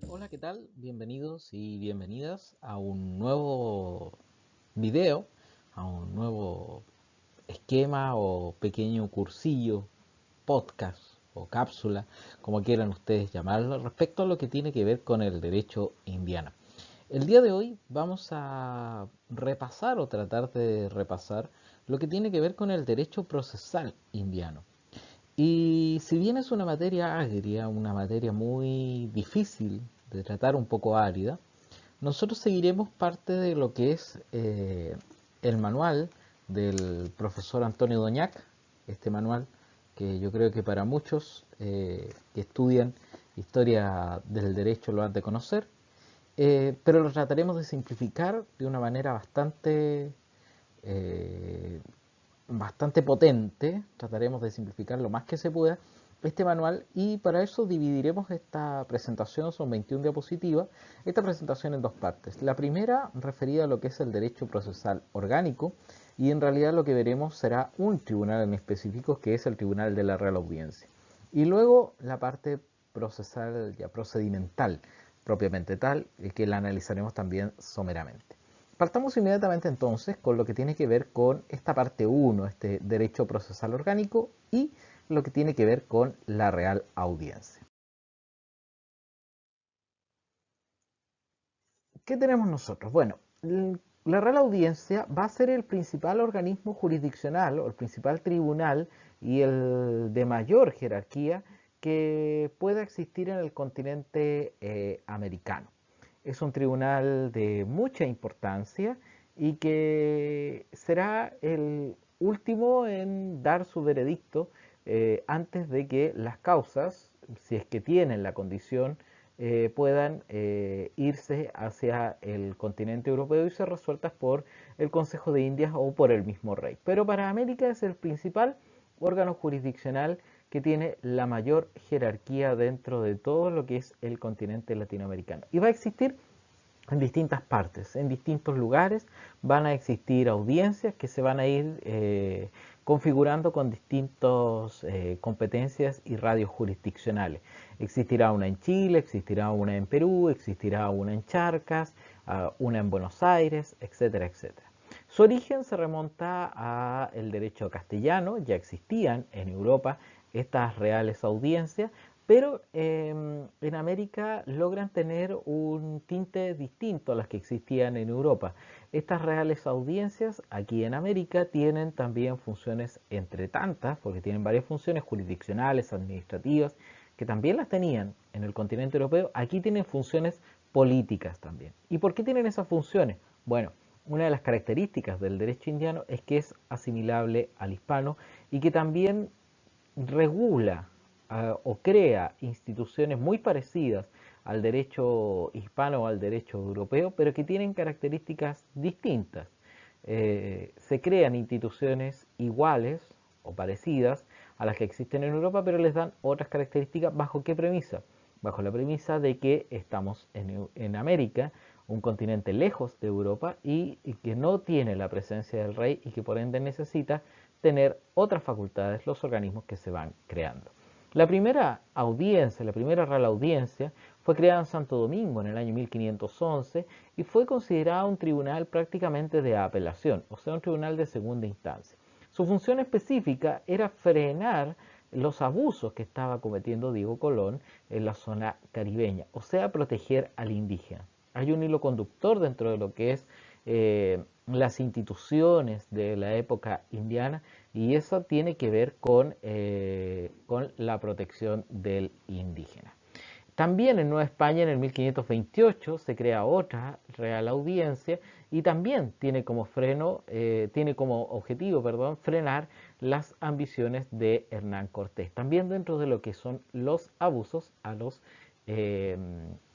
Hola, ¿qué tal? Bienvenidos y bienvenidas a un nuevo video, a un nuevo esquema o pequeño cursillo, podcast o cápsula, como quieran ustedes llamarlo, respecto a lo que tiene que ver con el derecho indiano. El día de hoy vamos a repasar o tratar de repasar lo que tiene que ver con el derecho procesal indiano. Y si bien es una materia agria, una materia muy difícil de tratar, un poco árida, nosotros seguiremos parte de lo que es el manual del profesor Antonio Doñac, este manual que yo creo que para muchos que estudian historia del derecho lo han de conocer, pero lo trataremos de simplificar de una manera eh, bastante potente. Trataremos de simplificar lo más que se pueda este manual, y para eso dividiremos esta presentación, son 21 diapositivas, esta presentación en dos partes. La primera referida a lo que es el derecho procesal orgánico, y en realidad lo que veremos será un tribunal en específico, que es el Tribunal de la Real Audiencia. Y luego la parte procesal, ya procedimental, propiamente tal, que la analizaremos también someramente. Partamos inmediatamente entonces con lo que tiene que ver con esta parte 1, este derecho procesal orgánico, y lo que tiene que ver con la Real Audiencia. ¿Qué tenemos nosotros? Bueno, la Real Audiencia va a ser el principal organismo jurisdiccional o el principal tribunal y el de mayor jerarquía que pueda existir en el continente americano. Es un tribunal de mucha importancia y que será el último en dar su veredicto antes de que las causas, si es que tienen la condición, puedan irse hacia el continente europeo y ser resueltas por el Consejo de Indias o por el mismo rey. Pero para América es el principal órgano jurisdiccional que tiene la mayor jerarquía dentro de todo lo que es el continente latinoamericano. Y va a existir en distintas partes, en distintos lugares. Van a existir audiencias que se van a ir configurando con distintas competencias y radios jurisdiccionales. Existirá una en Chile, existirá una en Perú, existirá una en Charcas, una en Buenos Aires, etcétera, etcétera. Su origen se remonta al derecho castellano. Ya existían en Europa estas reales audiencias, pero en América logran tener un tinte distinto a las que existían en Europa. Estas reales audiencias aquí en América tienen también funciones, entre tantas, porque tienen varias funciones jurisdiccionales, administrativas, que también las tenían en el continente europeo. Aquí tienen funciones políticas también. ¿Y por qué tienen esas funciones? Bueno, una de las características del derecho indiano es que es asimilable al hispano y que también regula o crea instituciones muy parecidas al derecho hispano o al derecho europeo, pero que tienen características distintas. Se crean instituciones iguales o parecidas a las que existen en Europa, pero les dan otras características. ¿Bajo qué premisa? Bajo la premisa de que estamos en América, un continente lejos de Europa y que no tiene la presencia del rey, y que por ende necesita tener otras facultades los organismos que se van creando. La primera audiencia, la primera Real Audiencia, fue creada en Santo Domingo en el año 1511 y fue considerada un tribunal prácticamente de apelación, o sea, un tribunal de segunda instancia. Su función específica era frenar los abusos que estaba cometiendo Diego Colón en la zona caribeña, o sea, proteger al indígena. Hay un hilo conductor dentro de lo que es las instituciones de la época indiana, y eso tiene que ver con la protección del indígena. También en Nueva España, en el 1528, se crea otra Real Audiencia, y también tiene como tiene como objetivo, frenar las ambiciones de Hernán Cortés, también dentro de lo que son los abusos a los eh,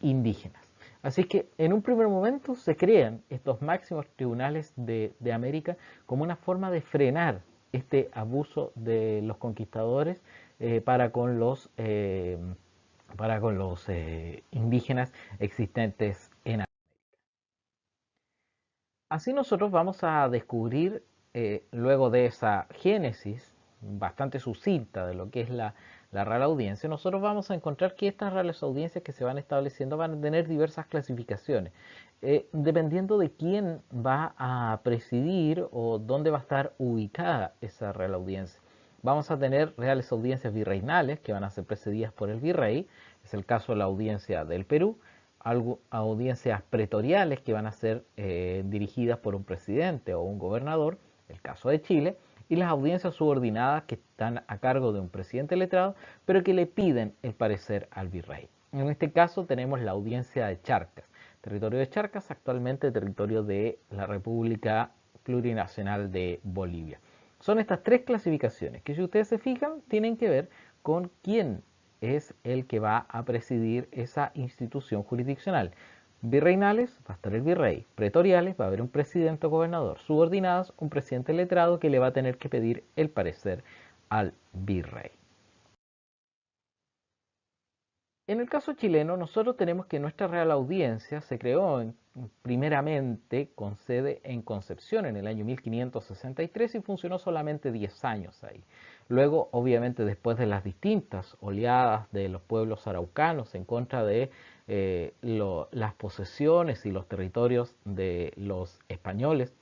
indígenas. Así que en un primer momento se crean estos máximos tribunales de América como una forma de frenar este abuso de los conquistadores para con los para con los indígenas existentes en América. Así nosotros vamos a descubrir, luego de esa génesis bastante sucinta de lo que es la Real Audiencia, nosotros vamos a encontrar que estas reales audiencias que se van estableciendo van a tener diversas clasificaciones, dependiendo de quién va a presidir o dónde va a estar ubicada esa Real Audiencia. Vamos a tener reales audiencias virreinales que van a ser precedidas por el virrey, es el caso de la audiencia del Perú, audiencias pretoriales que van a ser dirigidas por un presidente o un gobernador, el caso de Chile, y las audiencias subordinadas que están a cargo de un presidente letrado, pero que le piden el parecer al virrey. En este caso tenemos la audiencia de Charcas. Territorio de Charcas, actualmente territorio de la República Plurinacional de Bolivia. Son estas tres clasificaciones que, si ustedes se fijan, tienen que ver con quién es el que va a presidir esa institución jurisdiccional. Virreinales va a estar el virrey, pretoriales va a haber un presidente o gobernador, subordinadas un presidente letrado que le va a tener que pedir el parecer al virrey. En el caso chileno, nosotros tenemos que nuestra Real Audiencia se creó primeramente con sede en Concepción en el año 1563 y funcionó solamente 10 años ahí. Luego, obviamente, después de las distintas oleadas de los pueblos araucanos en contra de las posesiones y los territorios de los españoles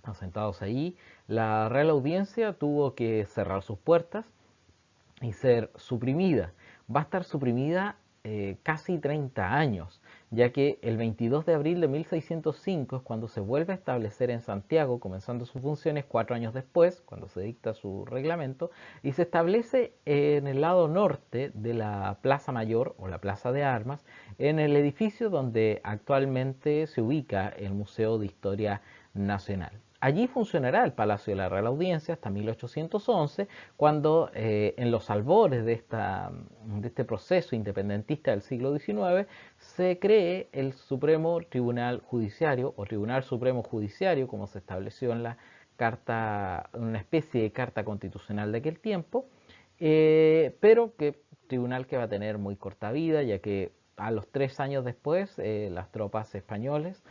asentados ahí, la Real Audiencia tuvo que cerrar sus puertas y ser suprimida. Va a estar suprimida casi 30 años, ya que el 22 de abril de 1605 es cuando se vuelve a establecer en Santiago, comenzando sus funciones 4 años después, cuando se dicta su reglamento, y se establece en el lado norte de la Plaza Mayor o la Plaza de Armas, en el edificio donde actualmente se ubica el Museo de Historia Nacional. Allí funcionará el Palacio de la Real Audiencia hasta 1811, cuando en los albores de este proceso independentista del siglo XIX se cree el Supremo Tribunal Judiciario o Tribunal Supremo Judiciario, como se estableció en la carta, una especie de carta constitucional de aquel tiempo, pero que tribunal que va a tener muy corta vida, ya que a los 3 años después las tropas españolas,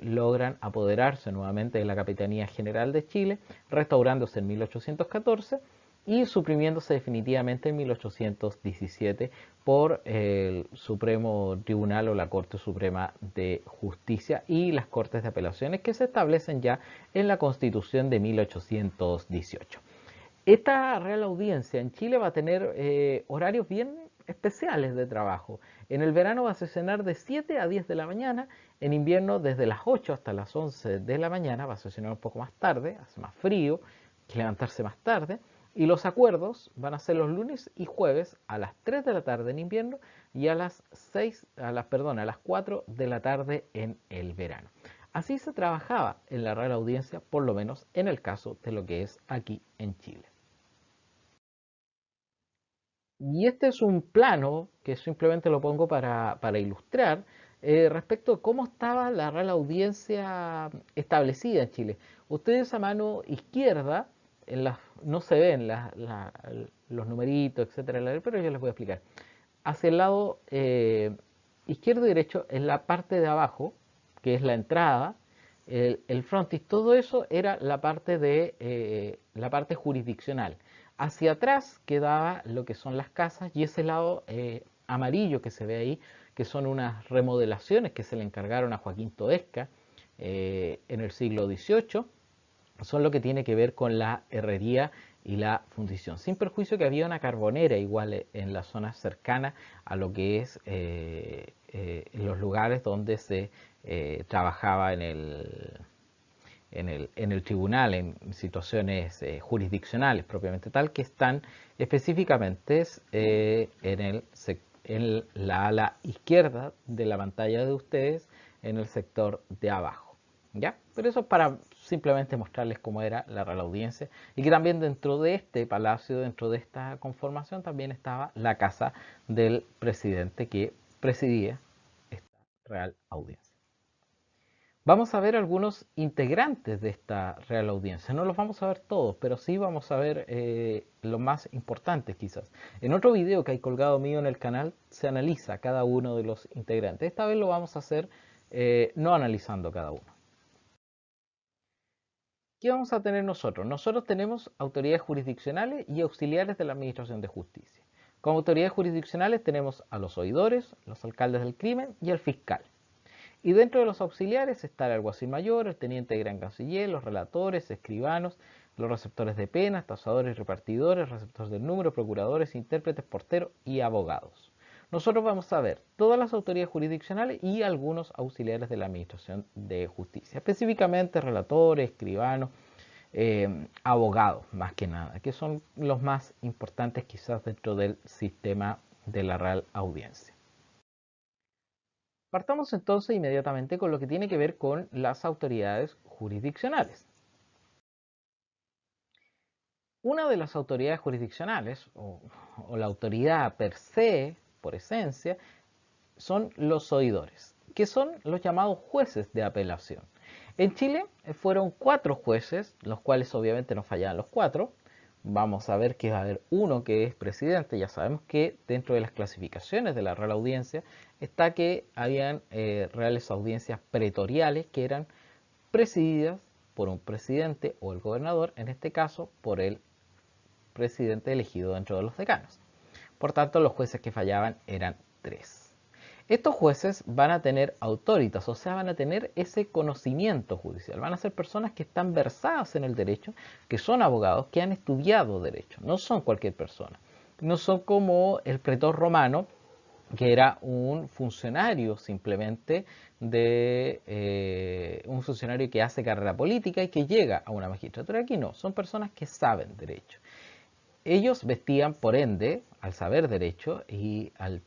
logran apoderarse nuevamente de la Capitanía General de Chile, restaurándose en 1814 y suprimiéndose definitivamente en 1817 por el Supremo Tribunal o la Corte Suprema de Justicia y las Cortes de Apelaciones que se establecen ya en la Constitución de 1818. Esta Real Audiencia en Chile va a tener horarios bien especiales de trabajo. En el verano va a sesionar de 7 a 10 de la mañana, en invierno desde las 8 hasta las 11 de la mañana, va a sesionar un poco más tarde, hace más frío, hay que levantarse más tarde, y los acuerdos van a ser los lunes y jueves a las 3 de la tarde en invierno y a las 4 de la tarde en el verano. Así se trabajaba en la Real Audiencia, por lo menos en el caso de lo que es aquí en Chile. Y este es un plano que simplemente lo pongo para ilustrar respecto de cómo estaba la Real Audiencia establecida en Chile. Ustedes a mano izquierda, no se ven los numeritos, etcétera, pero yo les voy a explicar. Hacia el lado izquierdo y derecho, en la parte de abajo, que es la entrada, el frontis, todo eso era la parte jurisdiccional. Hacia atrás quedaba lo que son las casas y ese lado amarillo que se ve ahí, que son unas remodelaciones que se le encargaron a Joaquín Toesca en el siglo XVIII, son lo que tiene que ver con la herrería y la fundición. Sin perjuicio que había una carbonera igual en la zona cercana a lo que es los lugares donde se trabajaba en el tribunal, en situaciones jurisdiccionales propiamente tal, que están específicamente en la ala izquierda de la pantalla de ustedes, en el sector de abajo. ¿Ya? Pero eso es para simplemente mostrarles cómo era la Real Audiencia y que también dentro de este palacio, dentro de esta conformación, también estaba la casa del presidente que presidía esta Real Audiencia. Vamos a ver algunos integrantes de esta Real Audiencia. No los vamos a ver todos, pero sí vamos a ver los más importantes quizás. En otro video que hay colgado mío en el canal se analiza cada uno de los integrantes. Esta vez lo vamos a hacer no analizando cada uno. ¿Qué vamos a tener nosotros? Nosotros tenemos autoridades jurisdiccionales y auxiliares de la Administración de Justicia. Como autoridades jurisdiccionales tenemos a los oidores, los alcaldes del crimen y el fiscal. Y dentro de los auxiliares está el alguacil mayor, el teniente de gran canciller, los relatores, escribanos, los receptores de penas, tasadores y repartidores, receptores del número, procuradores, intérpretes, porteros y abogados. Nosotros vamos a ver todas las autoridades jurisdiccionales y algunos auxiliares de la Administración de Justicia, específicamente relatores, escribanos, abogados, más que nada, que son los más importantes quizás dentro del sistema de la Real Audiencia. Partamos entonces inmediatamente con lo que tiene que ver con las autoridades jurisdiccionales. Una de las autoridades jurisdiccionales, o la autoridad per se, por esencia, son los oidores, que son los llamados jueces de apelación. En Chile fueron 4 jueces, los cuales obviamente no fallaban los 4. Vamos a ver que va a haber uno que es presidente. Ya sabemos que dentro de las clasificaciones de la Real Audiencia está que habían reales audiencias pretoriales que eran presididas por un presidente o el gobernador, en este caso por el presidente elegido dentro de los decanos. Por tanto, los jueces que fallaban eran 3. Estos jueces van a tener autoritas, o sea, van a tener ese conocimiento judicial. Van a ser personas que están versadas en el derecho, que son abogados, que han estudiado derecho. No son cualquier persona. No son como el pretor romano, que era un funcionario simplemente un funcionario que hace carrera política y que llega a una magistratura. Aquí no, son personas que saben derecho. Ellos vestían, por ende, al saber derecho y al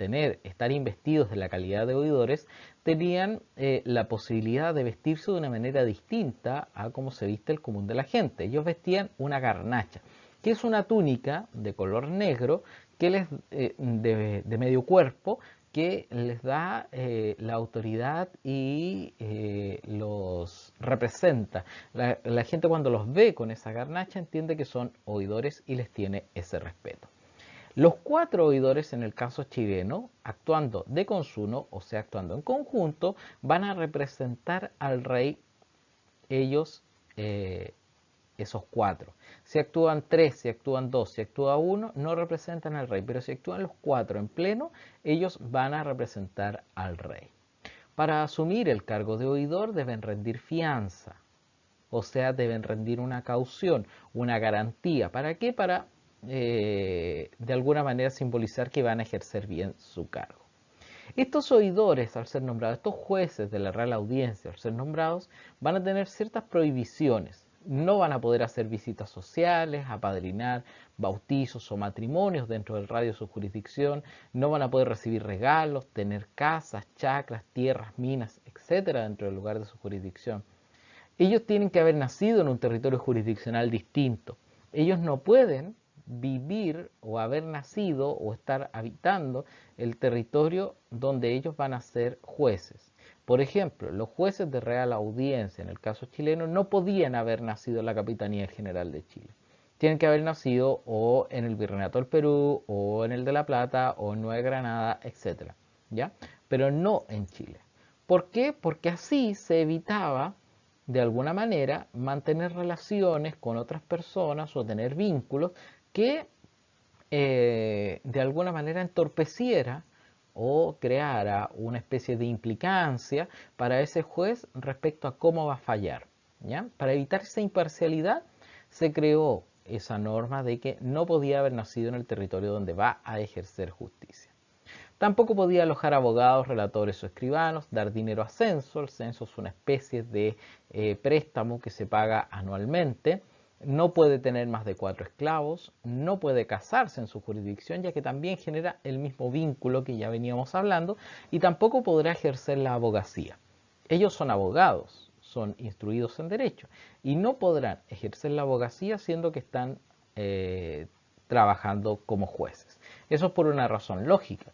estar investidos de la calidad de oidores, tenían la posibilidad de vestirse de una manera distinta a cómo se viste el común de la gente. Ellos vestían una garnacha, que es una túnica de color negro que de medio cuerpo, que les da la autoridad y los representa. La gente cuando los ve con esa garnacha entiende que son oidores y les tiene ese respeto. Los 4 oidores en el caso chileno, actuando de consuno, o sea, actuando en conjunto, van a representar al rey ellos, esos 4. Si actúan 3, si actúan 2, si actúa 1, no representan al rey, pero si actúan los 4 en pleno, ellos van a representar al rey. Para asumir el cargo de oidor deben rendir fianza, o sea, deben rendir una caución, una garantía. ¿Para qué? Para, de alguna manera, simbolizar que van a ejercer bien su cargo. Estos oidores, al ser nombrados, estos jueces de la Real Audiencia, al ser nombrados, van a tener ciertas prohibiciones. No van a poder hacer visitas sociales, apadrinar bautizos o matrimonios dentro del radio de su jurisdicción, no van a poder recibir regalos, tener casas, chacras, tierras, minas, etcétera, dentro del lugar de su jurisdicción. Ellos tienen que haber nacido en un territorio jurisdiccional distinto. Ellos no pueden vivir o haber nacido o estar habitando el territorio donde ellos van a ser jueces. Por ejemplo, los jueces de Real Audiencia, en el caso chileno, no podían haber nacido en la Capitanía General de Chile. Tienen que haber nacido o en el Virreinato del Perú, o en el de La Plata, o en Nueva Granada, etc. ¿Ya? Pero no en Chile. ¿Por qué? Porque así se evitaba, de alguna manera, mantener relaciones con otras personas o tener vínculos que de alguna manera entorpeciera o creara una especie de implicancia para ese juez respecto a cómo va a fallar. ¿Ya? Para evitar esa imparcialidad se creó esa norma de que no podía haber nacido en el territorio donde va a ejercer justicia. Tampoco podía alojar abogados, relatores o escribanos, dar dinero a censo. El censo es una especie de préstamo que se paga anualmente. No puede tener más de 4 esclavos, no puede casarse en su jurisdicción, ya que también genera el mismo vínculo que ya veníamos hablando, y tampoco podrá ejercer la abogacía. Ellos son abogados, son instruidos en derecho, y no podrán ejercer la abogacía siendo que están trabajando como jueces. Eso es por una razón lógica.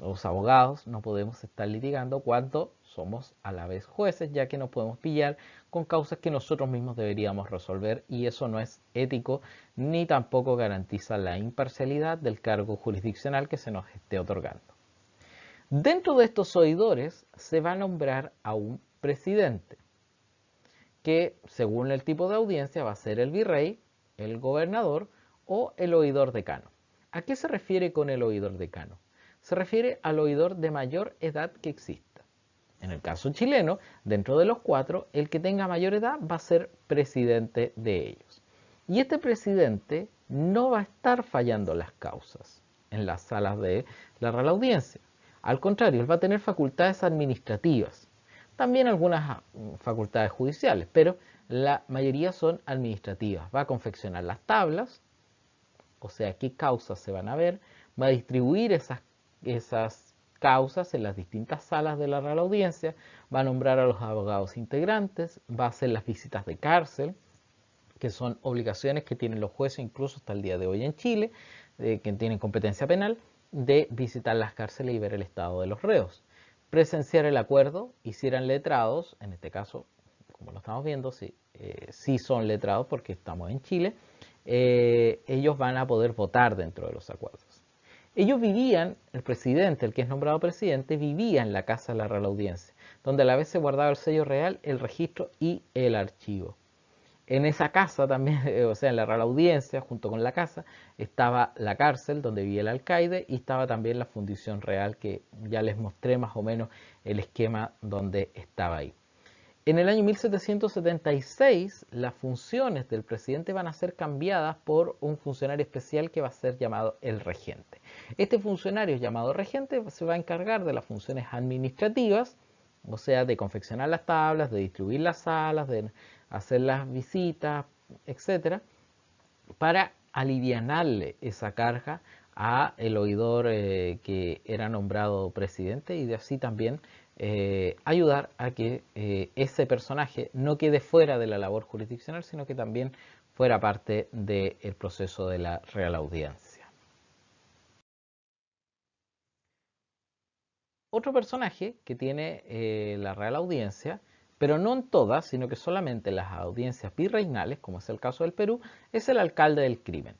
los abogados no podemos estar litigando cuando somos a la vez jueces, ya que nos podemos pillar con causas que nosotros mismos deberíamos resolver y eso no es ético ni tampoco garantiza la imparcialidad del cargo jurisdiccional que se nos esté otorgando. Dentro de estos oidores se va a nombrar a un presidente que según el tipo de audiencia va a ser el virrey, el gobernador o el oidor decano. ¿A qué se refiere con el oidor decano? Se refiere al oidor de mayor edad que exista. En el caso chileno, dentro de los 4, el que tenga mayor edad va a ser presidente de ellos. Y este presidente no va a estar fallando las causas en las salas de la Real Audiencia. Al contrario, él va a tener facultades administrativas, también algunas facultades judiciales, pero la mayoría son administrativas. Va a confeccionar las tablas, o sea, qué causas se van a ver, va a distribuir esas causas en las distintas salas de la Real Audiencia, va a nombrar a los abogados integrantes, va a hacer las visitas de cárcel, que son obligaciones que tienen los jueces incluso hasta el día de hoy en Chile, que tienen competencia penal, de visitar las cárceles y ver el estado de los reos. Presenciar el acuerdo, y si eran letrados, en este caso, como lo estamos viendo, sí son letrados porque estamos en Chile, ellos van a poder votar dentro de los acuerdos. Ellos vivían, el presidente, el que es nombrado presidente, vivía en la casa de la Real Audiencia, donde a la vez se guardaba el sello real, el registro y el archivo. En esa casa también, o sea, en la Real Audiencia, junto con la casa, estaba la cárcel donde vivía el alcaide y estaba también la fundición real, que ya les mostré más o menos el esquema donde estaba ahí. En el año 1776, las funciones del presidente van a ser cambiadas por un funcionario especial que va a ser llamado el regente. Este funcionario llamado regente se va a encargar de las funciones administrativas, o sea, de confeccionar las tablas, de distribuir las salas, de hacer las visitas, etcétera, para alivianarle esa carga a el oidor que era nombrado presidente y de así también ayudar a que ese personaje no quede fuera de la labor jurisdiccional, sino que también fuera parte del proceso de la Real Audiencia. Otro personaje que tiene la Real Audiencia, pero no en todas, sino que solamente en las audiencias virreinales, como es el caso del Perú, es el alcalde del crimen.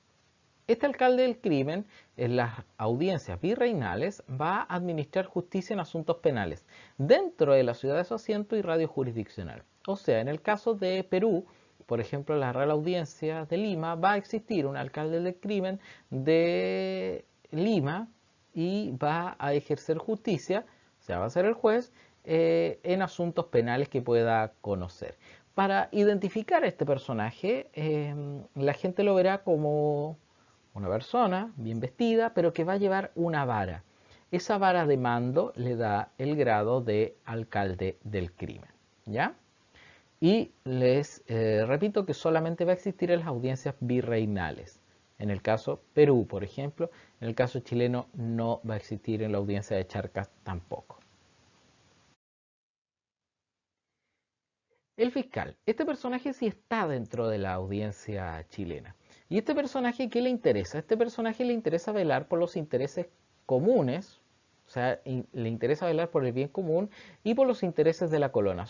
Este alcalde del crimen, en las audiencias virreinales, va a administrar justicia en asuntos penales dentro de la ciudad de su asiento y radio jurisdiccional. O sea, en el caso de Perú, por ejemplo, la Real Audiencia de Lima, va a existir un alcalde del crimen de Lima y va a ejercer justicia, o sea, va a ser el juez, en asuntos penales que pueda conocer. Para identificar a este personaje, la gente lo verá como una persona bien vestida, pero que va a llevar una vara. Esa vara de mando le da el grado de alcalde del crimen, ¿ya? Y les repito que solamente va a existir en las audiencias virreinales. En el caso Perú, por ejemplo, en el caso chileno no va a existir en la audiencia de Charcas tampoco. El fiscal. Este personaje sí está dentro de la audiencia chilena. ¿Y este personaje qué le interesa? A este personaje le interesa velar por los intereses comunes, o sea, le interesa velar por el bien común y por los intereses de la corona,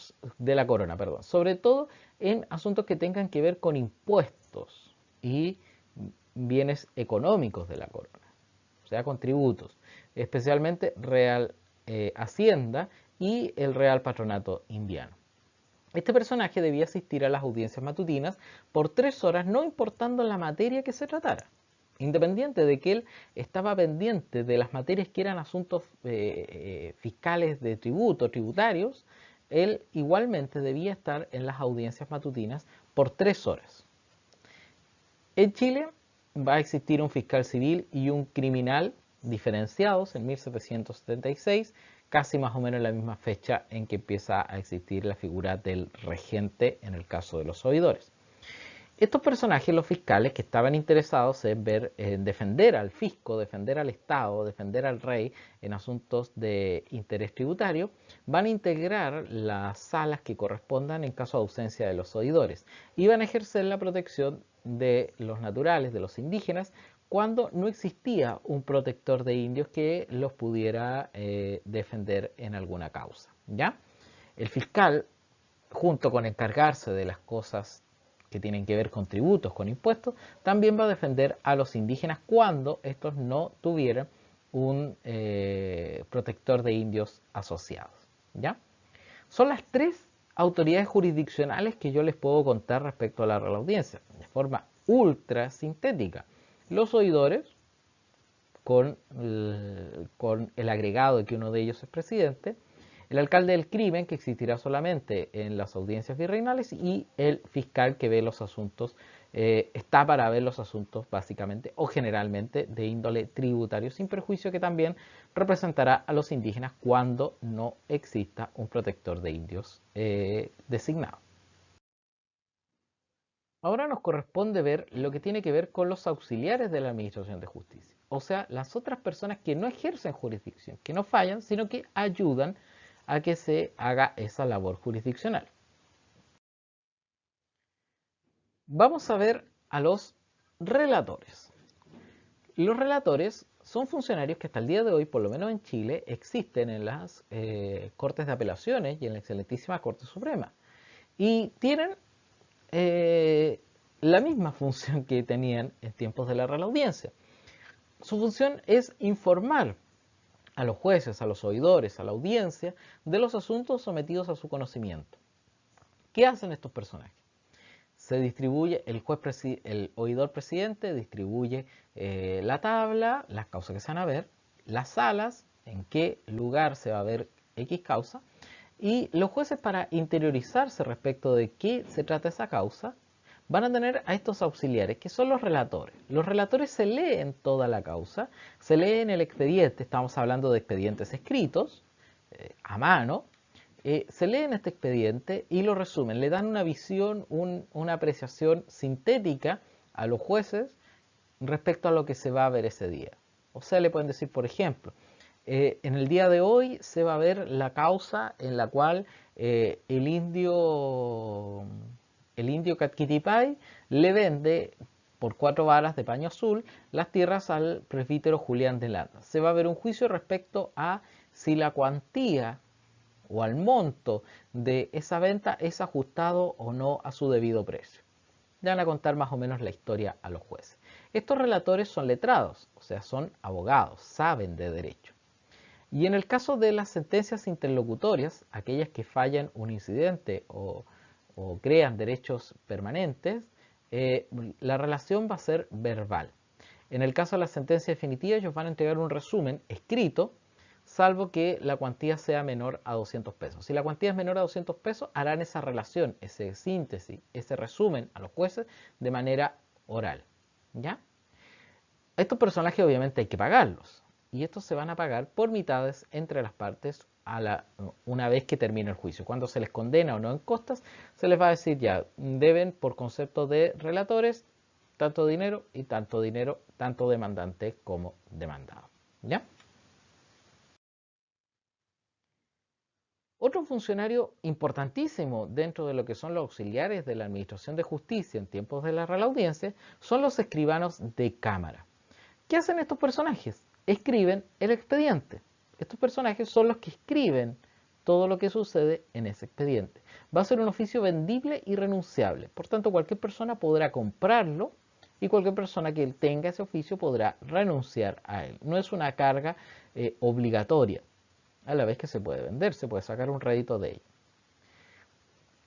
sobre todo en asuntos que tengan que ver con impuestos y bienes económicos de la corona, o sea, con tributos, especialmente Real Hacienda y el Real Patronato Indiano. Este personaje debía asistir a las audiencias matutinas por 3 horas, no importando la materia que se tratara. Independiente de que él estaba pendiente de las materias que eran asuntos fiscales de tributo, tributarios, él igualmente debía estar en las audiencias matutinas por 3 horas. En Chile va a existir un fiscal civil y un criminal diferenciados en 1776, casi más o menos la misma fecha en que empieza a existir la figura del regente en el caso de los oidores. Estos personajes, los fiscales, que estaban interesados en defender al fisco, defender al Estado, defender al rey en asuntos de interés tributario, van a integrar las salas que correspondan en caso de ausencia de los oidores y van a ejercer la protección de los naturales, de los indígenas, cuando no existía un protector de indios que los pudiera defender en alguna causa, ¿ya? El fiscal, junto con encargarse de las cosas que tienen que ver con tributos, con impuestos, también va a defender a los indígenas cuando estos no tuvieran un protector de indios asociados, ¿ya? Son las tres autoridades jurisdiccionales que yo les puedo contar respecto a la Real Audiencia, de forma ultra sintética. Los oidores, con el agregado de que uno de ellos es presidente, el alcalde del crimen, que existirá solamente en las audiencias virreinales, y el fiscal que ve los asuntos, está para ver los asuntos básicamente o generalmente de índole tributario, sin perjuicio que también representará a los indígenas cuando no exista un protector de indios designado. Ahora nos corresponde ver lo que tiene que ver con los auxiliares de la Administración de Justicia, o sea, las otras personas que no ejercen jurisdicción, que no fallan, sino que ayudan a que se haga esa labor jurisdiccional. Vamos a ver a los relatores. Los relatores son funcionarios que hasta el día de hoy, por lo menos en Chile, existen en las Cortes de Apelaciones y en la excelentísima Corte Suprema. Y tienen la misma función que tenían en tiempos de la Real Audiencia. Su función es informar a los jueces, a los oidores, a la audiencia, de los asuntos sometidos a su conocimiento. ¿Qué hacen estos personajes? Se distribuye, el oidor presidente distribuye la tabla, las causas que se van a ver, las salas, en qué lugar se va a ver X causa, y los jueces, para interiorizarse respecto de qué se trata esa causa, van a tener a estos auxiliares, que son los relatores. Los relatores se leen toda la causa, se leen el expediente, estamos hablando de expedientes escritos, a mano, se leen este expediente y lo resumen, le dan una visión, una apreciación sintética a los jueces respecto a lo que se va a ver ese día. O sea, le pueden decir, por ejemplo, en el día de hoy se va a ver la causa en la cual el indio Catquitipay le vende por 4 varas de paño azul las tierras al presbítero Julián de Landa. Se va a ver un juicio respecto a si la cuantía o al monto de esa venta es ajustado o no a su debido precio. Ya van a contar más o menos la historia a los jueces. Estos relatores son letrados, o sea, son abogados, saben de derecho. Y en el caso de las sentencias interlocutorias, aquellas que fallan un incidente o crean derechos permanentes, la relación va a ser verbal. En el caso de la sentencia definitiva, ellos van a entregar un resumen escrito, salvo que la cuantía sea menor a 200 pesos. Si la cuantía es menor a 200 pesos, harán esa relación, ese síntesis, ese resumen a los jueces de manera oral. ¿Ya? Estos personajes obviamente hay que pagarlos. Y estos se van a pagar por mitades entre las partes una vez que termine el juicio. Cuando se les condena o no en costas, se les va a decir ya, deben por concepto de relatores tanto dinero, tanto demandante como demandado. ¿Ya? Otro funcionario importantísimo dentro de lo que son los auxiliares de la Administración de Justicia en tiempos de la Real Audiencia son los escribanos de cámara. ¿Qué hacen estos personajes? Escriben el expediente. Estos personajes son los que escriben todo lo que sucede en ese expediente. Va a ser un oficio vendible y renunciable. Por tanto, cualquier persona podrá comprarlo y cualquier persona que tenga ese oficio podrá renunciar a él. No es una carga obligatoria, a la vez que se puede vender, se puede sacar un rédito de ello.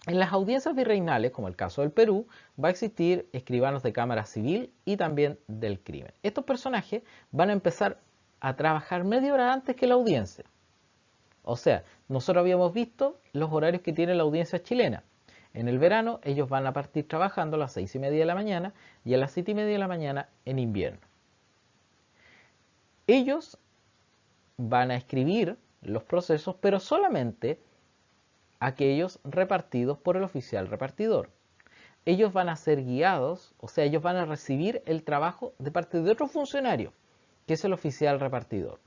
En las audiencias virreinales, como el caso del Perú, va a existir escribanos de cámara civil y también del crimen. Estos personajes van a empezar a trabajar media hora antes que la audiencia. O sea, nosotros habíamos visto los horarios que tiene la audiencia chilena. En el verano ellos van a partir trabajando a las 6:30 de la mañana y a las 7:30 de la mañana en invierno. Ellos van a escribir los procesos, pero solamente aquellos repartidos por el oficial repartidor. Ellos van a ser guiados, o sea, ellos van a recibir el trabajo de parte de otro funcionario, que es el oficial repartidor.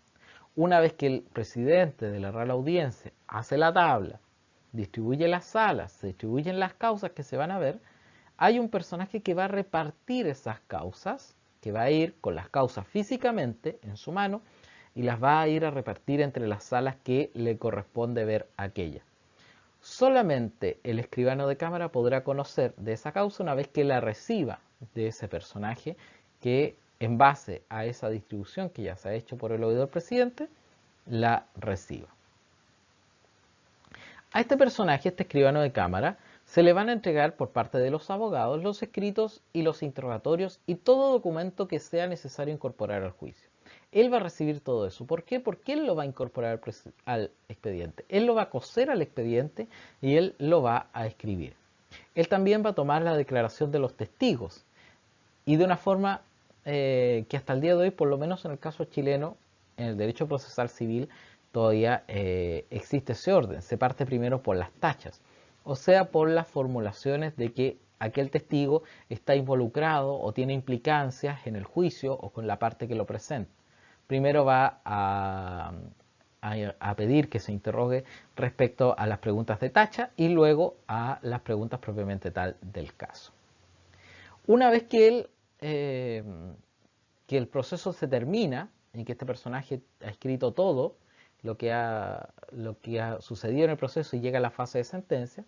Una vez que el presidente de la Real Audiencia hace la tabla, distribuye las salas, se distribuyen las causas que se van a ver, hay un personaje que va a repartir esas causas que va a ir con las causas físicamente en su mano y las va a ir a repartir entre las salas que le corresponde ver aquella. Solamente el escribano de cámara podrá conocer de esa causa una vez que la reciba de ese personaje que, en base a esa distribución que ya se ha hecho por el oidor presidente, la reciba. A este personaje, este escribano de cámara, se le van a entregar por parte de los abogados los escritos y los interrogatorios y todo documento que sea necesario incorporar al juicio. Él va a recibir todo eso. ¿Por qué? Porque él lo va a incorporar al expediente. Él lo va a coser al expediente y él lo va a escribir. Él también va a tomar la declaración de los testigos y de una forma que hasta el día de hoy, por lo menos en el caso chileno, en el derecho procesal civil, todavía existe ese orden. Se parte primero por las tachas, o sea, por las formulaciones de que aquel testigo está involucrado o tiene implicancias en el juicio o con la parte que lo presenta. Primero va a pedir que se interrogue respecto a las preguntas de tacha y luego a las preguntas propiamente tal del caso. Una vez que el proceso se termina y que este personaje ha escrito todo lo que ha sucedido en el proceso y llega a la fase de sentencia,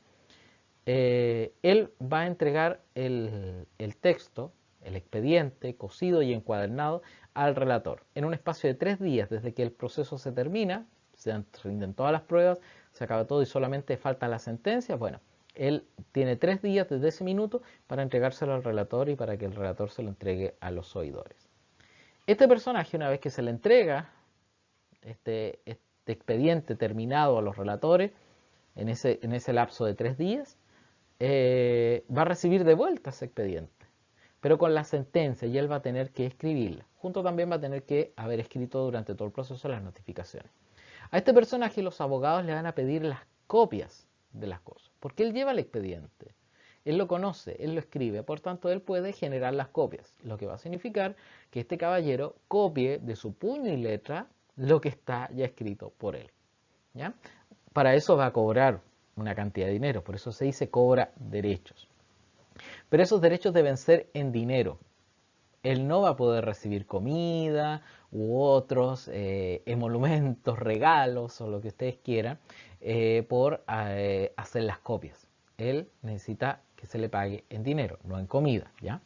él va a entregar el texto, el expediente, cosido y encuadernado al relator. En un espacio de 3 días desde que el proceso se termina, se rinden todas las pruebas, se acaba todo y solamente falta la sentencia, bueno, él tiene 3 días desde ese minuto para entregárselo al relator y para que el relator se lo entregue a los oidores. Este personaje, una vez que se le entrega este expediente terminado a los relatores, en ese lapso de 3 días, va a recibir de vuelta ese expediente, pero con la sentencia, y él va a tener que escribirla. Junto también va a tener que haber escrito durante todo el proceso las notificaciones. A este personaje los abogados le van a pedir las copias de las cosas, porque él lleva el expediente, él lo conoce, él lo escribe, por tanto él puede generar las copias, lo que va a significar que este caballero copie de su puño y letra lo que está ya escrito por él, ¿ya? Para eso va a cobrar una cantidad de dinero, por eso se dice cobra derechos. Pero esos derechos deben ser en dinero. Él no va a poder recibir comida u otros emolumentos, regalos o lo que ustedes quieran por hacer las copias. Él necesita que se le pague en dinero, no en comida, ¿ya?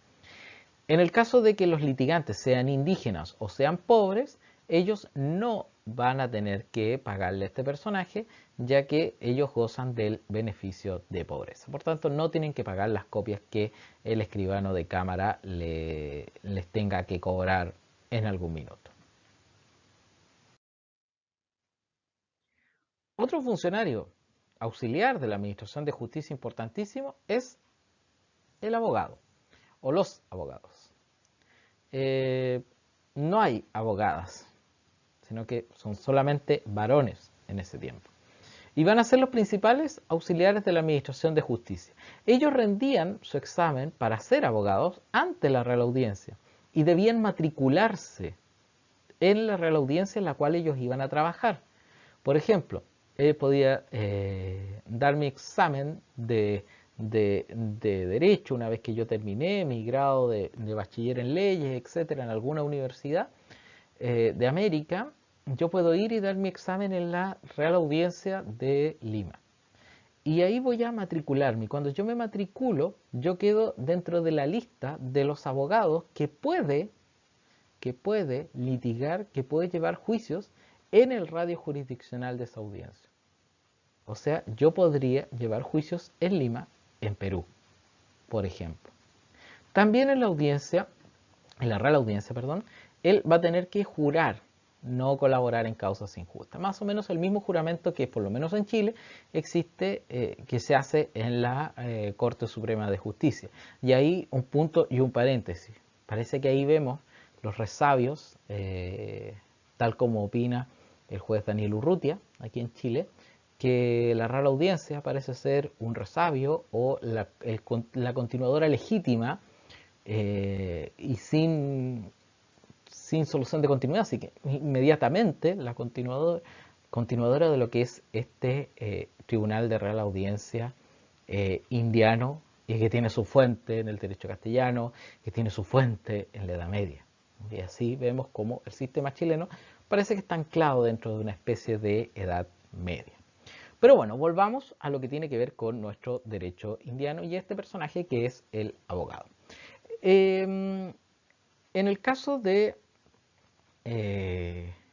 En el caso de que los litigantes sean indígenas o sean pobres, ellos no van a tener que pagarle a este personaje, ya que ellos gozan del beneficio de pobreza. Por tanto, no tienen que pagar las copias que el escribano de cámara les tenga que cobrar en algún minuto. Otro funcionario auxiliar de la Administración de Justicia importantísimo es el abogado o los abogados. No hay abogadas, sino que son solamente varones en ese tiempo. Y van a ser los principales auxiliares de la Administración de Justicia. Ellos rendían su examen para ser abogados ante la Real Audiencia y debían matricularse en la Real Audiencia en la cual ellos iban a trabajar. Por ejemplo, podía dar mi examen de Derecho una vez que yo terminé mi grado de bachiller en leyes, etcétera, en alguna universidad de América. Yo puedo ir y dar mi examen en la Real Audiencia de Lima. Y ahí voy a matricularme. Cuando yo me matriculo, yo quedo dentro de la lista de los abogados que puede litigar, que puede llevar juicios en el radio jurisdiccional de esa audiencia. O sea, yo podría llevar juicios en Lima, en Perú, por ejemplo. También en la audiencia, en la Real Audiencia, perdón, él va a tener que jurar no colaborar en causas injustas. Más o menos el mismo juramento que, por lo menos en Chile, existe, que se hace en la Corte Suprema de Justicia. Y ahí un punto y un paréntesis. Parece que ahí vemos los resabios, tal como opina el juez Daniel Urrutia, aquí en Chile, que la Real Audiencia parece ser un resabio o la continuadora legítima y sin solución de continuidad, así que inmediatamente la continuadora de lo que es este Tribunal de Real Audiencia indiano y que tiene su fuente en el derecho castellano, que tiene su fuente en la Edad Media. Y así vemos cómo el sistema chileno parece que está anclado dentro de una especie de Edad Media. Pero bueno, volvamos a lo que tiene que ver con nuestro derecho indiano y este personaje que es el abogado. En el caso de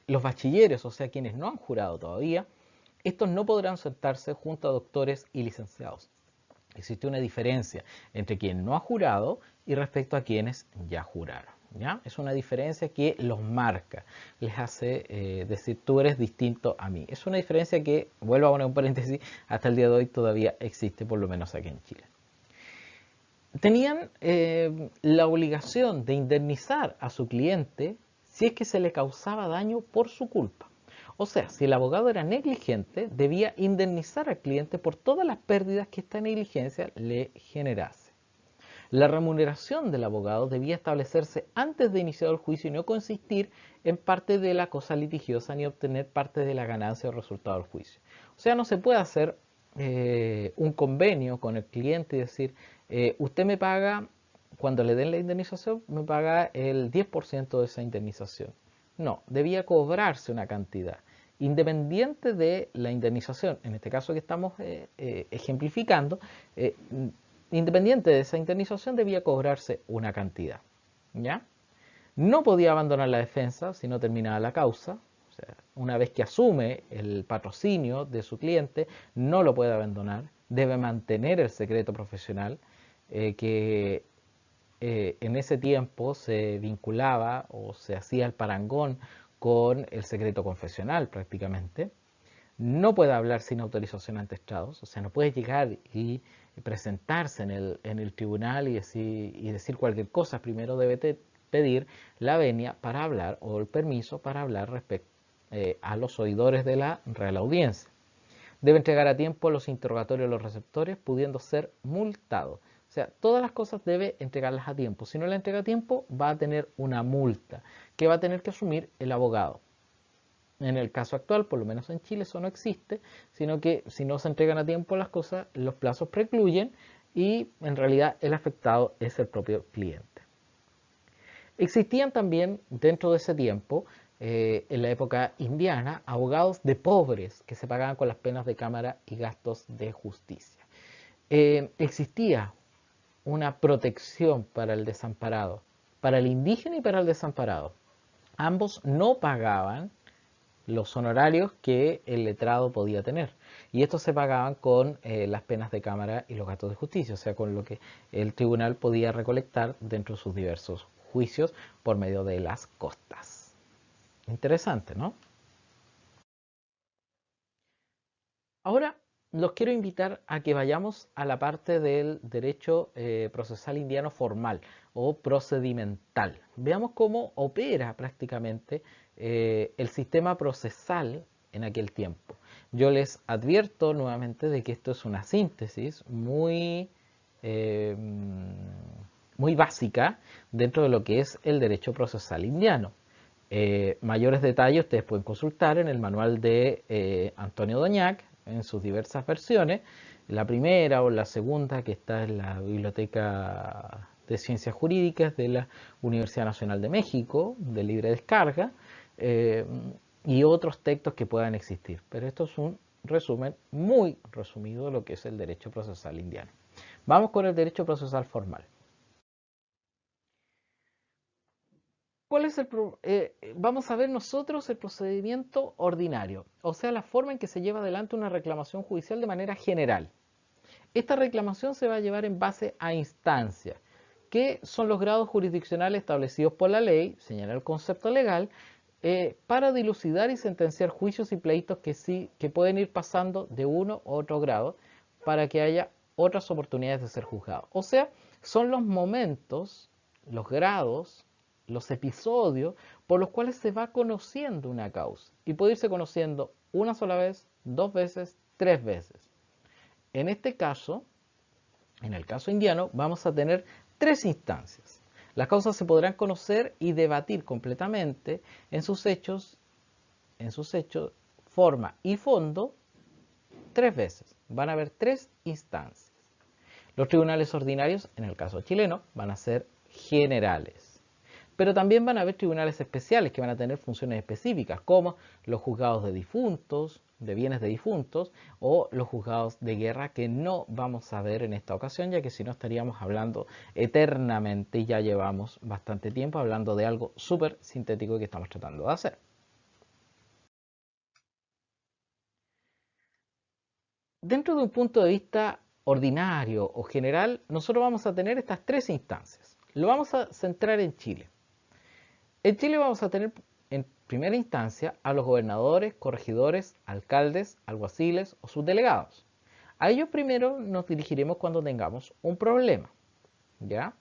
los bachilleres, o sea, quienes no han jurado todavía, estos no podrán sentarse junto a doctores y licenciados. Existe una diferencia entre quien no ha jurado y respecto a quienes ya juraron. ¿Ya? Es una diferencia que los marca, les hace decir tú eres distinto a mí. Es una diferencia que, vuelvo a poner un paréntesis, hasta el día de hoy todavía existe, por lo menos aquí en Chile. Tenían la obligación de indemnizar a su cliente si es que se le causaba daño por su culpa. O sea, si el abogado era negligente, debía indemnizar al cliente por todas las pérdidas que esta negligencia le generase. La remuneración del abogado debía establecerse antes de iniciar el juicio y no consistir en parte de la cosa litigiosa ni obtener parte de la ganancia o resultado del juicio. O sea, no se puede hacer un convenio con el cliente y decir, usted me paga, cuando le den la indemnización, me paga el 10% de esa indemnización. No, debía cobrarse una cantidad independiente de la indemnización, en este caso que estamos ejemplificando, independiente de esa indemnización debía cobrarse una cantidad. ¿Ya? No podía abandonar la defensa si no terminaba la causa. O sea, una vez que asume el patrocinio de su cliente, no lo puede abandonar. Debe mantener el secreto profesional que en ese tiempo se vinculaba o se hacía el parangón con el secreto confesional prácticamente. No puede hablar sin autorización ante estrados, o sea, no puede llegar y presentarse en el tribunal y decir cualquier cosa. Primero debe pedir la venia para hablar o el permiso para hablar respecto a los oidores de la Real Audiencia. Debe entregar a tiempo los interrogatorios a los receptores, pudiendo ser multado. O sea, todas las cosas debe entregarlas a tiempo. Si no la entrega a tiempo, va a tener una multa que va a tener que asumir el abogado. En el caso actual, por lo menos en Chile, eso no existe, sino que si no se entregan a tiempo las cosas, los plazos precluyen y en realidad el afectado es el propio cliente. Existían también dentro de ese tiempo, en la época indiana, abogados de pobres que se pagaban con las penas de cámara y gastos de justicia. Existía una protección para el desamparado, para el indígena y para el desamparado. Ambos no pagaban los honorarios que el letrado podía tener. Y estos se pagaban con las penas de cámara y los gastos de justicia, o sea, con lo que el tribunal podía recolectar dentro de sus diversos juicios por medio de las costas. Interesante, ¿no? Ahora los quiero invitar a que vayamos a la parte del derecho procesal indiano formal o procedimental. Veamos cómo opera prácticamente el sistema procesal en aquel tiempo. Yo les advierto nuevamente de que esto es una síntesis eh, muy básica dentro de lo que es el derecho procesal indiano. Mayores detalles ustedes pueden consultar en el manual de Antonio Doñac en sus diversas versiones, la primera o la segunda que está en la Biblioteca de Ciencias Jurídicas de la Universidad Nacional de México, de libre descarga, eh, y otros textos que puedan existir. Pero esto es un resumen muy resumido de lo que es el derecho procesal indiano. Vamos con el derecho procesal formal. ¿Cuál es vamos a ver nosotros el procedimiento ordinario, o sea, la forma en que se lleva adelante una reclamación judicial de manera general. Esta reclamación se va a llevar en base a instancias, que son los grados jurisdiccionales establecidos por la ley, señala el concepto legal, para dilucidar y sentenciar juicios y pleitos que pueden ir pasando de uno u otro grado para que haya otras oportunidades de ser juzgado. O sea, son los momentos, los grados, los episodios por los cuales se va conociendo una causa. Y puede irse conociendo una sola vez, dos veces, tres veces. En este caso, en el caso indiano, vamos a tener tres instancias. Las causas se podrán conocer y debatir completamente en sus hechos, forma y fondo, tres veces. Van a haber tres instancias. Los tribunales ordinarios, en el caso chileno, van a ser generales. Pero también van a haber tribunales especiales que van a tener funciones específicas, como los juzgados de difuntos, de bienes de difuntos, o los juzgados de guerra, que no vamos a ver en esta ocasión, ya que si no estaríamos hablando eternamente y ya llevamos bastante tiempo hablando de algo súper sintético que estamos tratando de hacer. Dentro de un punto de vista ordinario o general, nosotros vamos a tener estas tres instancias. Lo vamos a centrar en Chile. En Chile vamos a tener en primera instancia a los gobernadores, corregidores, alcaldes, alguaciles o subdelegados. A ellos primero nos dirigiremos cuando tengamos un problema, ¿ya?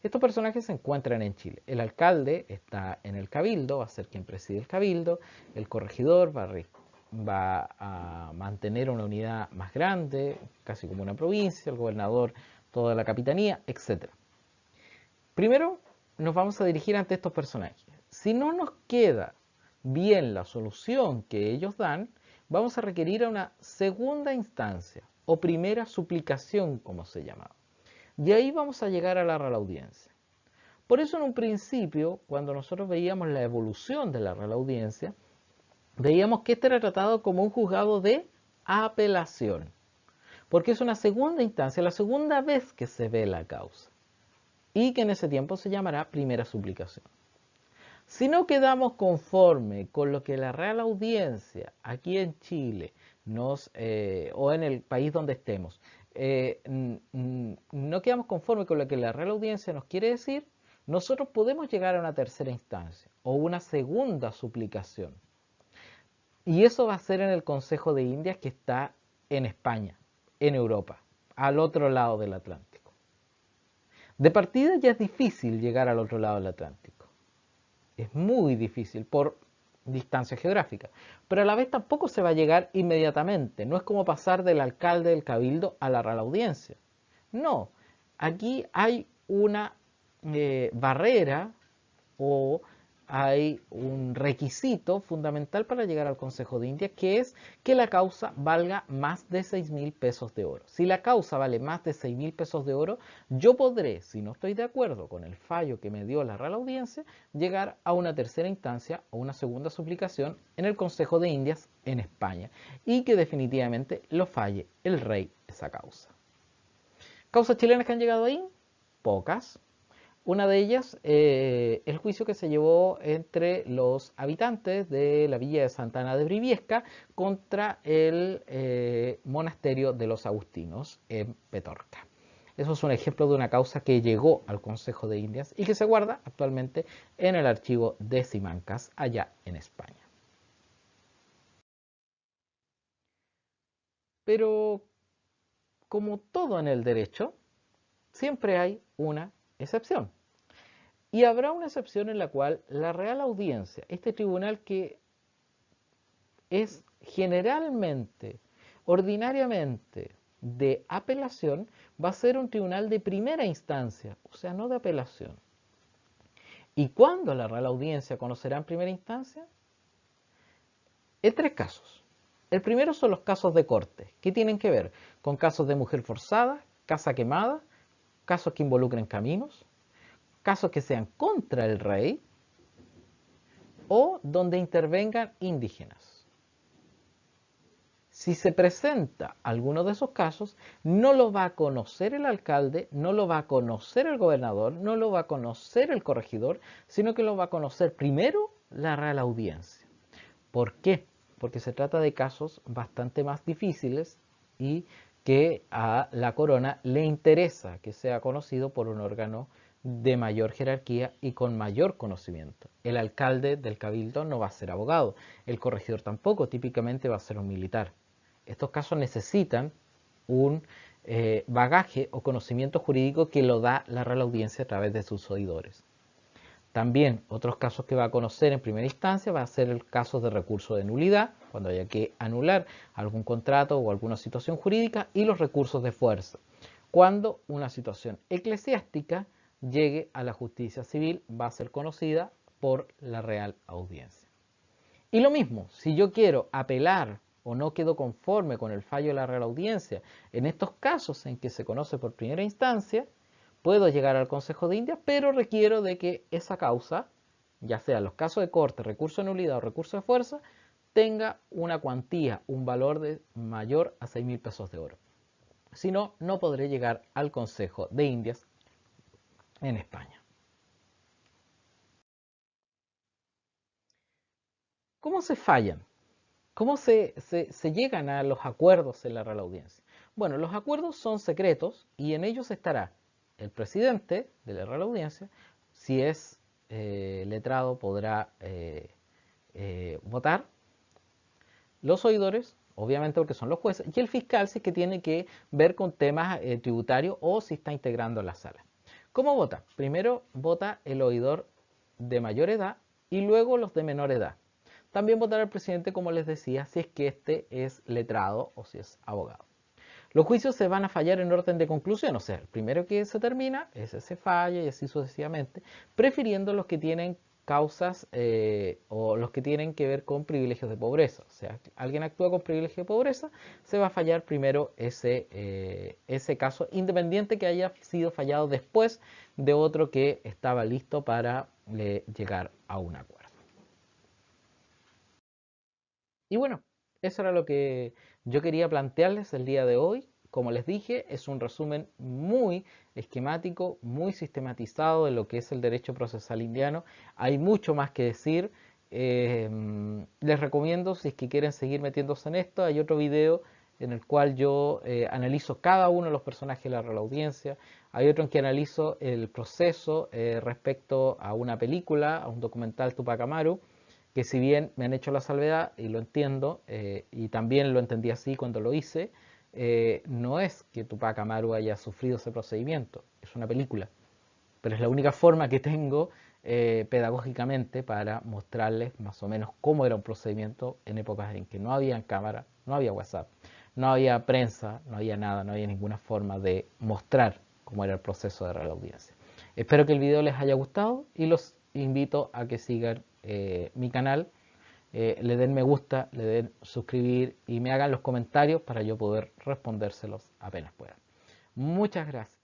Estos personajes se encuentran en Chile. El alcalde está en el cabildo, va a ser quien preside el cabildo. El corregidor va a mantener una unidad más grande, casi como una provincia. El gobernador, toda la capitanía, etc. Primero nos vamos a dirigir ante estos personajes. Si no nos queda bien la solución que ellos dan, vamos a requerir a una segunda instancia o primera suplicación, como se llama. Y ahí vamos a llegar a la Real Audiencia. Por eso en un principio, cuando nosotros veíamos la evolución de la Real Audiencia, veíamos que este era tratado como un juzgado de apelación, porque es una segunda instancia, la segunda vez que se ve la causa, y que en ese tiempo se llamará primera suplicación. Si no quedamos conforme con lo que la Real Audiencia aquí en Chile o en el país donde estemos, no quedamos conforme con lo que la Real Audiencia nos quiere decir, nosotros podemos llegar a una tercera instancia o una segunda suplicación. Y eso va a ser en el Consejo de Indias, que está en España, en Europa, al otro lado del Atlántico. De partida ya es difícil llegar al otro lado del Atlántico. Es muy difícil por distancia geográfica, pero a la vez tampoco se va a llegar inmediatamente. No es como pasar del alcalde del cabildo a la Real Audiencia. No, aquí hay una barrera o hay un requisito fundamental para llegar al Consejo de Indias, que es que la causa valga más de 6.000 pesos de oro. Si la causa vale más de 6.000 pesos de oro, yo podré, si no estoy de acuerdo con el fallo que me dio la Real Audiencia, llegar a una tercera instancia o una segunda suplicación en el Consejo de Indias en España, y que definitivamente lo falle el rey esa causa. ¿Causas chilenas que han llegado ahí? Pocas. Una de ellas, el juicio que se llevó entre los habitantes de la villa de Santana de Briviesca contra el monasterio de los Agustinos en Petorca. Eso es un ejemplo de una causa que llegó al Consejo de Indias y que se guarda actualmente en el archivo de Simancas, allá en España. Pero, como todo en el derecho, siempre hay una excepción. Y habrá una excepción en la cual la Real Audiencia, este tribunal que es generalmente, ordinariamente de apelación, va a ser un tribunal de primera instancia, o sea, no de apelación. ¿Y cuándo la Real Audiencia conocerá en primera instancia? En tres casos. El primero son los casos de corte, que tienen que ver con casos de mujer forzada, casa quemada, casos que involucren caminos, casos que sean contra el rey o donde intervengan indígenas. Si se presenta alguno de esos casos, no lo va a conocer el alcalde, no lo va a conocer el gobernador, no lo va a conocer el corregidor, sino que lo va a conocer primero la Real Audiencia. ¿Por qué? Porque se trata de casos bastante más difíciles y que a la corona le interesa que sea conocido por un órgano de mayor jerarquía y con mayor conocimiento. El alcalde del cabildo no va a ser abogado, el corregidor tampoco, típicamente va a ser un militar. Estos casos necesitan un bagaje o conocimiento jurídico que lo da la Real Audiencia a través de sus oidores. También otros casos que va a conocer en primera instancia va a ser el caso de recurso de nulidad, cuando haya que anular algún contrato o alguna situación jurídica, y los recursos de fuerza, cuando una situación eclesiástica llegue a la justicia civil, va a ser conocida por la Real Audiencia. Y lo mismo, si yo quiero apelar o no quedo conforme con el fallo de la Real Audiencia, en estos casos en que se conoce por primera instancia, puedo llegar al Consejo de Indias, pero requiero de que esa causa, ya sea los casos de corte, recurso de nulidad o recurso de fuerza, tenga una cuantía, un valor mayor a 6.000 pesos de oro. Si no, no podré llegar al Consejo de Indias en España. ¿Cómo se fallan? ¿Cómo se llegan a los acuerdos en la Real Audiencia? Bueno, los acuerdos son secretos y en ellos estará el presidente de la Real Audiencia. Si es letrado podrá votar, los oidores, obviamente porque son los jueces, y el fiscal si es que tiene que ver con temas tributarios o si está integrando la sala. ¿Cómo vota? Primero vota el oidor de mayor edad y luego los de menor edad. También votará el presidente, como les decía, si es que este es letrado o si es abogado. Los juicios se van a fallar en orden de conclusión, o sea, el primero que se termina, ese se falla y así sucesivamente, prefiriendo los que tienen causas o los que tienen que ver con privilegios de pobreza. O sea, alguien actúa con privilegio de pobreza, se va a fallar primero ese caso, independiente que haya sido fallado después de otro que estaba listo para llegar a un acuerdo. Y bueno, eso era lo que yo quería plantearles el día de hoy. Como les dije, es un resumen muy esquemático, muy sistematizado de lo que es el derecho procesal indiano. Hay mucho más que decir. Les recomiendo, si es que quieren seguir metiéndose en esto, hay otro video en el cual yo analizo cada uno de los personajes de la Real Audiencia. Hay otro en que analizo el proceso respecto a una película, a un documental Tupac Amaru, que si bien me han hecho la salvedad y lo entiendo, y también lo entendí así cuando lo hice, no es que Tupac Amaru haya sufrido ese procedimiento, es una película, pero es la única forma que tengo pedagógicamente para mostrarles más o menos cómo era un procedimiento en épocas en que no había cámara, no había WhatsApp, no había prensa, no había nada, no había ninguna forma de mostrar cómo era el proceso de la audiencia. Espero que el video les haya gustado y los invito a que sigan mi canal, le den me gusta, le den suscribir y me hagan los comentarios para yo poder respondérselos apenas pueda. Muchas gracias.